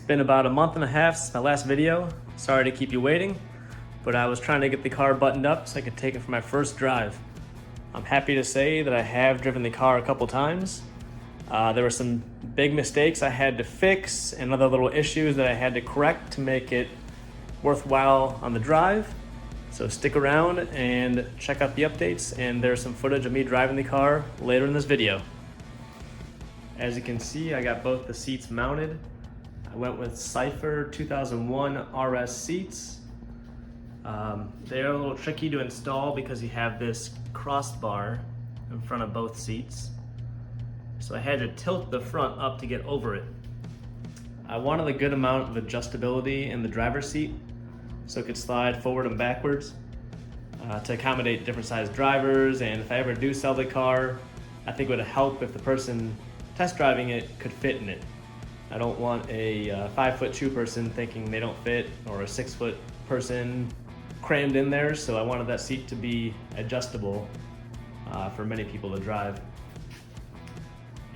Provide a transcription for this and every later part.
been about a month and a half since my last video. Sorry to keep you waiting, but I was trying to get the car buttoned up so I could take it for my first drive. I'm happy to say that I have driven the car a couple times. There were some big mistakes I had to fix and other little issues that I had to correct to make it worthwhile on the drive. So stick around and check out the updates, and there's some footage of me driving the car later in this video. As you can see, I got both the seats mounted. I went with Cypher 2001 RS seats. They're a little tricky to install because you have this crossbar in front of both seats. So I had to tilt the front up to get over it. I wanted a good amount of adjustability in the driver's seat so it could slide forward and backwards to accommodate different sized drivers, and if I ever do sell the car, I think it would help if the person test driving it could fit in it. I don't want a 5'2" person thinking they don't fit, or a 6' person crammed in there, so I wanted that seat to be adjustable for many people to drive.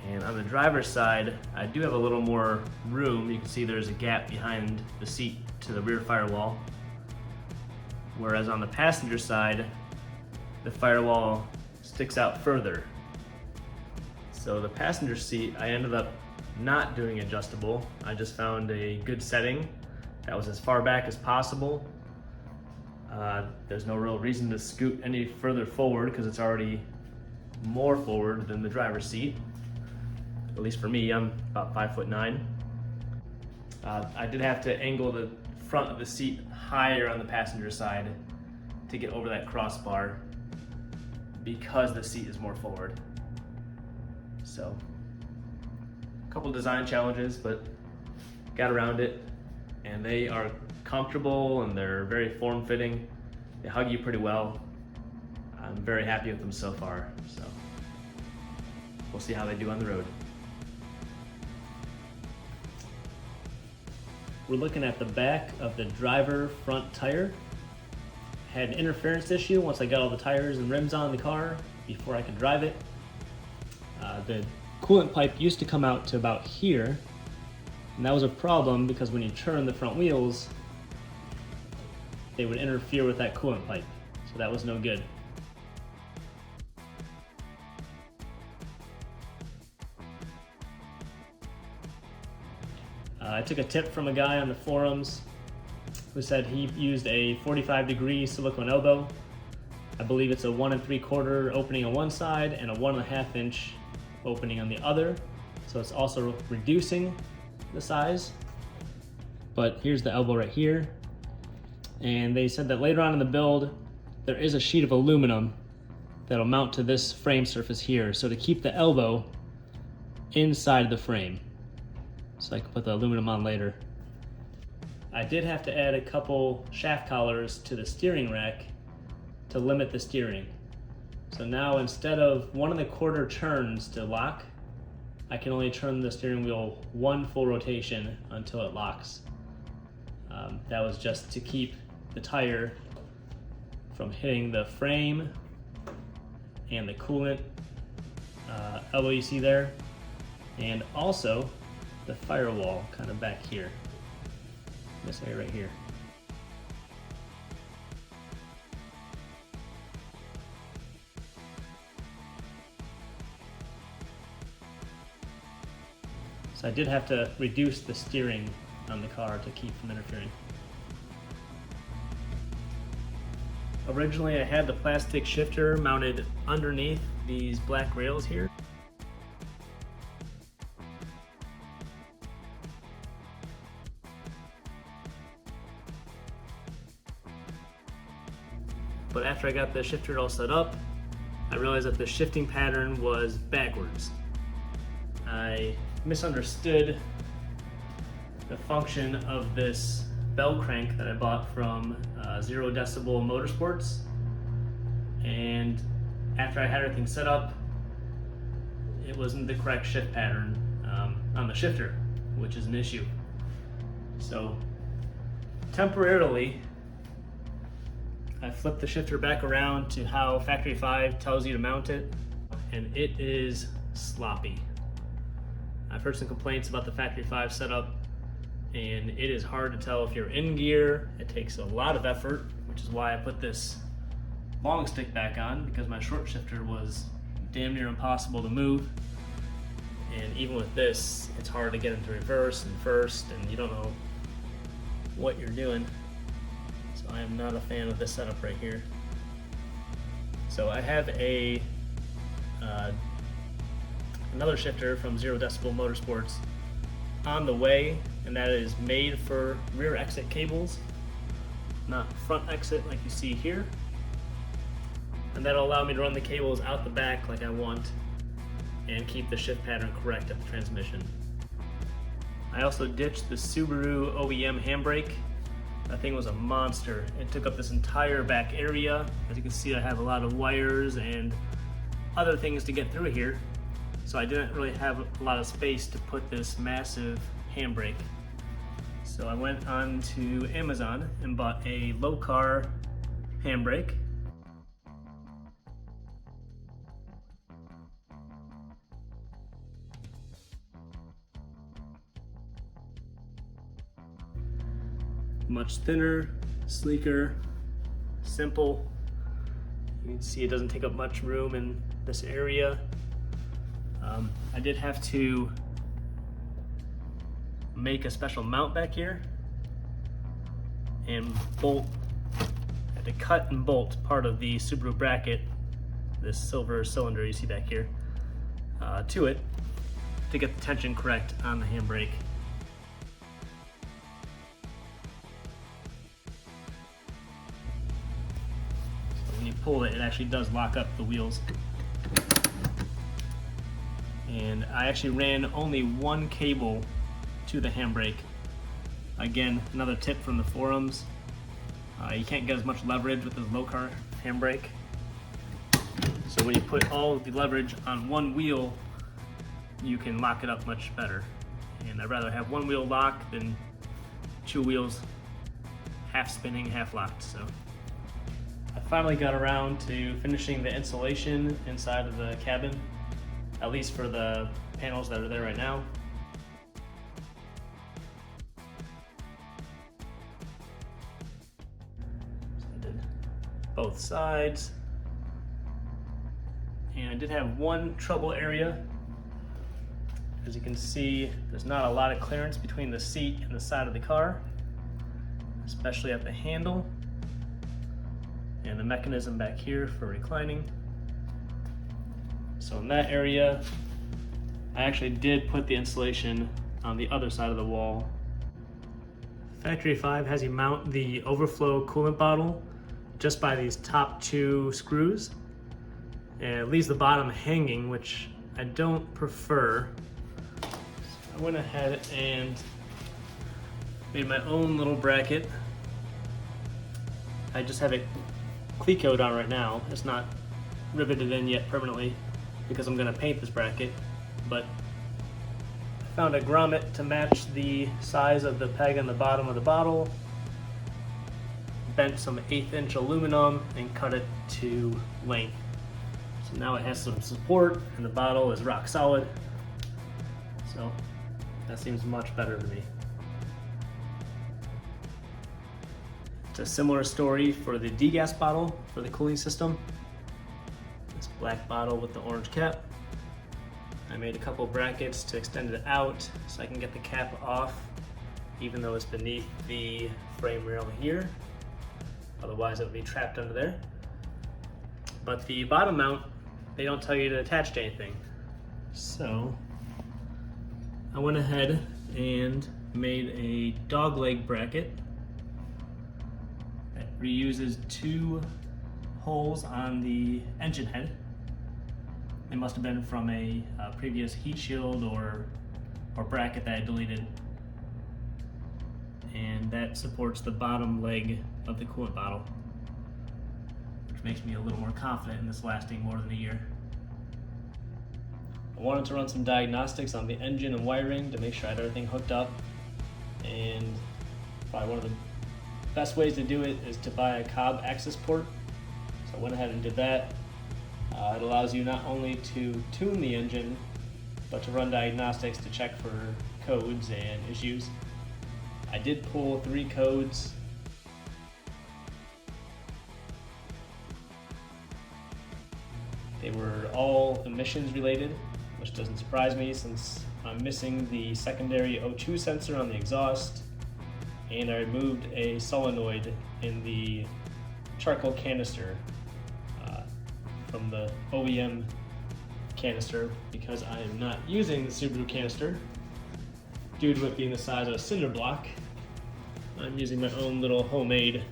And on the driver's side, I do have a little more room. You can see there's a gap behind the seat to the rear firewall. Whereas on the passenger side, the firewall sticks out further. So the passenger seat, I ended up not doing adjustable. I just found a good setting that was as far back as possible. There's no real reason to scoot any further forward because it's already more forward than the driver's seat. At least for me, I'm about 5'9". I did have to angle the front of the seat higher on the passenger side to get over that crossbar because the seat is more forward. So, a couple design challenges, but got around it, and they are comfortable and they're very form-fitting. They hug you pretty well. I'm very happy with them so far, so we'll see how they do on the road. We're looking at the back of the driver front tire. Had an interference issue once I got all the tires and rims on the car before I could drive it. The coolant pipe used to come out to about here, and that was a problem because when you turn the front wheels, they would interfere with that coolant pipe, so that was no good. I took a tip from a guy on the forums who said he used a 45-degree silicone elbow. I believe it's a 1 3/4 opening on one side and a 1.5 inch opening on the other. So it's also reducing the size. But here's the elbow right here. And they said that later on in the build, there is a sheet of aluminum that'll mount to this frame surface here. So to keep the elbow inside the frame, so I can put the aluminum on later. I did have to add a couple shaft collars to the steering rack to limit the steering. So now instead of 1 1/4 turns to lock, I can only turn the steering wheel 1 full rotation until it locks. That was just to keep the tire from hitting the frame and the coolant elbow you see there, and also the firewall kind of back here, this area right here. So I did have to reduce the steering on the car to keep from interfering. Originally I had the plastic shifter mounted underneath these black rails here. But after I got the shifter all set up, I realized that the shifting pattern was backwards. I misunderstood the function of this bell crank that I bought from 0 Decibel Motorsports, and after I had everything set up, it wasn't the correct shift pattern on the shifter, which is an issue. So temporarily, I flipped the shifter back around to how Factory 5 tells you to mount it, and it is sloppy. I've heard some complaints about the Factory 5 setup. and it is hard to tell if you're in gear. It takes a lot of effort, which is why I put this long stick back on, because my short shifter was damn near impossible to move. And even with this, it's hard to get into reverse and first, and you don't know what you're doing. So I am not a fan of this setup right here. So I have a another shifter from 0 Decibel Motorsports on the way, and that is made for rear exit cables, not front exit like you see here. And that'll allow me to run the cables out the back like I want and keep the shift pattern correct at the transmission. I also ditched the Subaru OEM handbrake. That thing was a monster. It took up this entire back area. As you can see, I have a lot of wires and other things to get through here. So I didn't really have a lot of space to put this massive handbrake. So I went on to Amazon and bought a low-car handbrake. Much thinner, sleeker, simple. You can see it doesn't take up much room in this area. I did have to make a special mount back here and bolt. I had to cut and bolt part of the Subaru bracket, this silver cylinder you see back here, to it to get the tension correct on the handbrake. When you pull it, it actually does lock up the wheels. And I actually ran only one cable to the handbrake. Again, another tip from the forums. You can't get as much leverage with this low-car handbrake. So when you put all of the leverage on one wheel, you can lock it up much better. And I'd rather have one wheel locked than two wheels half spinning, half locked. So I finally got around to finishing the insulation inside of the cabin, at least for the panels that are there right now. So I did both sides. And I did have one trouble area. As you can see, there's not a lot of clearance between the seat and the side of the car, especially at the handle. And the mechanism back here for reclining. So in that area, I actually did put the insulation on the other side of the wall. Factory 5 has you mount the overflow coolant bottle just by these top two screws, and it leaves the bottom hanging, which I don't prefer. So I went ahead and made my own little bracket. I just have it clecoed on right now. It's not riveted in yet permanently because I'm going to paint this bracket, but I found a grommet to match the size of the peg on the bottom of the bottle, bent some 1/8 inch aluminum and cut it to length. So now it has some support and the bottle is rock solid. So that seems much better to me. It's a similar story for the degas bottle for the cooling system. This black bottle with the orange cap. I made a couple brackets to extend it out so I can get the cap off, even though it's beneath the frame rail here. Otherwise it would be trapped under there. But the bottom mount, they don't tell you to attach to anything. So I went ahead and made a dog leg bracket that reuses two holes on the engine head. They must have been from a previous heat shield or bracket that I deleted. And that supports the bottom leg of the coolant bottle, which makes me a little more confident in this lasting more than a year. I wanted to run some diagnostics on the engine and wiring to make sure I had everything hooked up, and probably one of the best ways to do it is to buy a Cobb access port. So I went ahead and did that. It allows you not only to tune the engine, but to run diagnostics to check for codes and issues. I did pull 3 codes. They were all emissions related, which doesn't surprise me since I'm missing the secondary O2 sensor on the exhaust, and I removed a solenoid in the charcoal canister from the OEM canister because I am not using the Subaru canister due to it being the size of a cinder block. I'm using my own little homemade,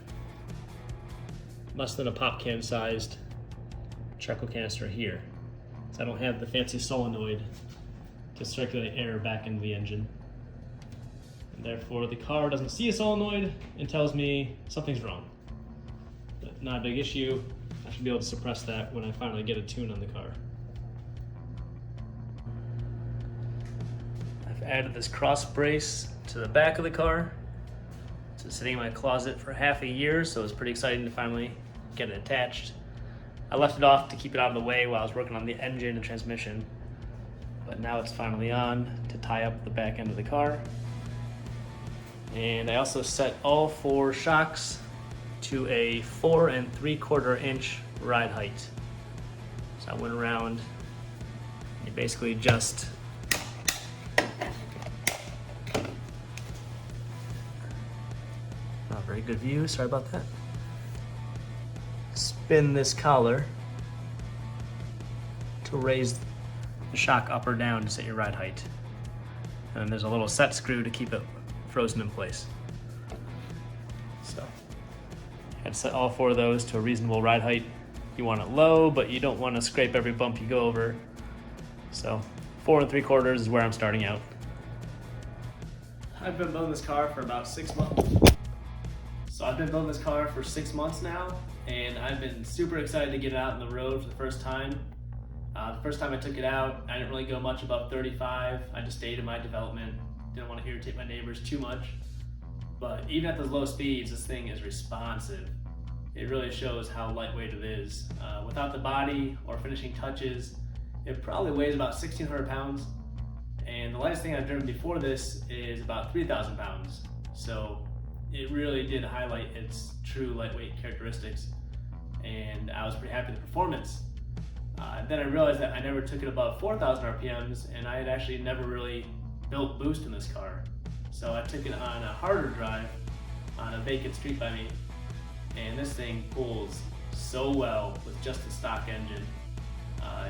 less than a pop can sized charcoal canister here. So I don't have the fancy solenoid to circulate air back into the engine. And therefore the car doesn't see a solenoid and tells me something's wrong. But not a big issue. I should be able to suppress that when I finally get a tune on the car. I've added this cross brace to the back of the car. It's been sitting in my closet for half a year, so it's pretty exciting to finally get it attached. I left it off to keep it out of the way while I was working on the engine and transmission, but now it's finally on to tie up the back end of the car. And I also set all 4 shocks to a 4 3/4 inch ride height. So I went around and basically just not a very good view, sorry about that. Spin this collar to raise the shock up or down to set your ride height. And then there's a little set screw to keep it frozen in place. So I had to set all 4 of those to a reasonable ride height. You want it low, but you don't want to scrape every bump you go over. So 4 3/4 is where I'm starting out. I've been building this car for about 6 months. So I've been building this car for 6 months now, and I've been super excited to get it out on the road for the first time. The first time I took it out, I didn't really go much above 35. I just stayed in my development. Didn't want to irritate my neighbors too much. But even at those low speeds, this thing is responsive. It really shows how lightweight it is. Without the body or finishing touches, it probably weighs about 1,600 pounds. And the lightest thing I've driven before this is about 3,000 pounds. So it really did highlight its true lightweight characteristics. And I was pretty happy with the performance. Then I realized that I never took it above 4,000 RPMs, and I had actually never really built boost in this car. So I took it on a harder drive on a vacant street by me, and this thing pulls so well with just the stock engine.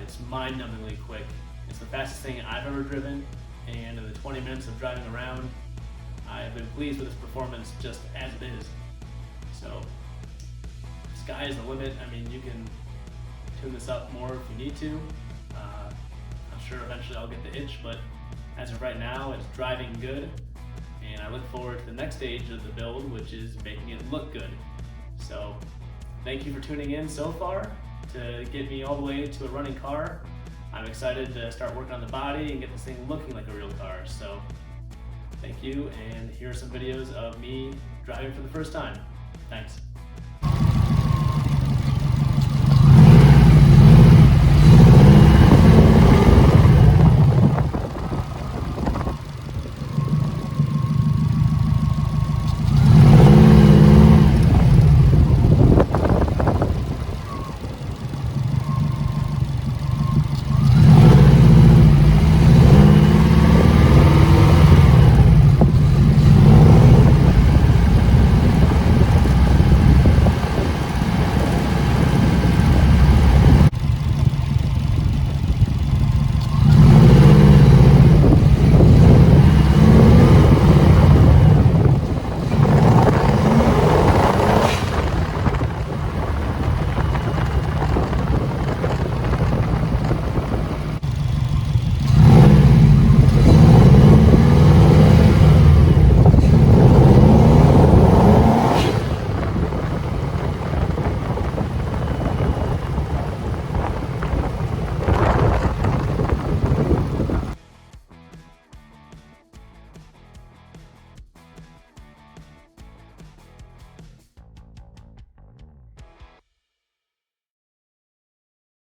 It's mind-numbingly quick. It's the fastest thing I've ever driven, and in the 20 minutes of driving around, I've been pleased with its performance just as it is. So, sky is the limit. I mean, you can tune this up more if you need to. I'm sure eventually I'll get the itch, but as of right now, it's driving good, and I look forward to the next stage of the build, which is making it look good. So, thank you for tuning in so far to get me all the way to a running car. I'm excited to start working on the body and get this thing looking like a real car. So, thank you, and here are some videos of me driving for the first time. Thanks.